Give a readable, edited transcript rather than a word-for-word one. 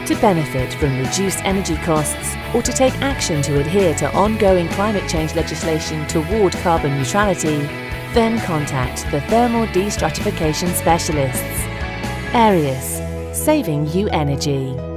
To benefit from reduced energy costs or to take action to adhere to ongoing climate change legislation toward carbon neutrality, then contact the thermal destratification specialists. AREUS, saving you energy.